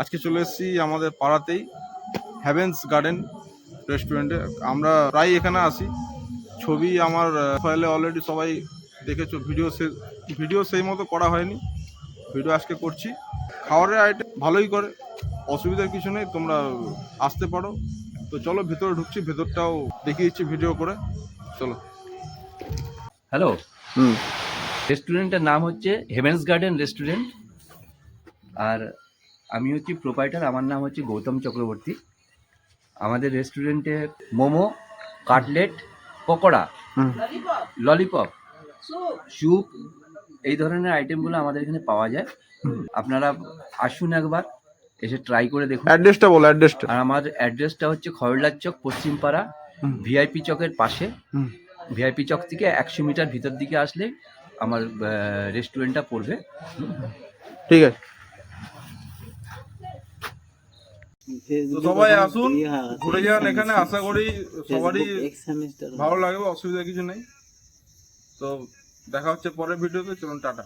আজকে চলে এসেছি আমাদের পাড়াতেই হেভেন্স গার্ডেন রেস্টুরেন্টে। আমরা প্রায় এখানে আসি। ছবি আমার ফাইলে অলরেডি সবাই দেখেছো। ভিডিও সেই মতো করা হয়নি, ভিডিও আজকে করছি। খাবারের আইটেম ভালোই করে, অসুবিধার কিছু নেই, তোমরা আসতে পারো। তো চলো ভেতরে ঢুকছি, ভেতরটাও দেখিয়ে দিচ্ছি ভিডিও করে, চলো। হ্যালো, রেস্টুরেন্টের নাম হচ্ছে হেভেন্স গার্ডেন রেস্টুরেন্ট। আর আমি হচ্ছি প্রোপাইটার, আমার নাম হচ্ছে গৌতম চক্রবর্তী। আমাদের রেস্টুরেন্টে momo, cutlet, pakora, lollipop, soup এই ধরনের আইটেমগুলো আমাদের এখানে পাওয়া যায়। আপনারা আসুন একবার, এসে ট্রাই করে দেখুন। অ্যাড্রেসটা বলো, অ্যাড্রেসটা। আর আমার অ্যাড্রেসটা হচ্ছে খয়রলার চক, পশ্চিমপাড়া, ভিআইপি চকের পাশে। ভিআইপি চক থেকে 100 মিটার ভিতর দিকে আসলে আমার রেস্টুরেন্টটা পড়বে। ঠিক আছে, তো সবাই আসুন, ঘুরে যান এখানে। আশা করি সবারই ভালো লাগবে, অসুবিধা কিছু নেই। তো দেখা হচ্ছে পরের ভিডিওতে, চলুন টাটা।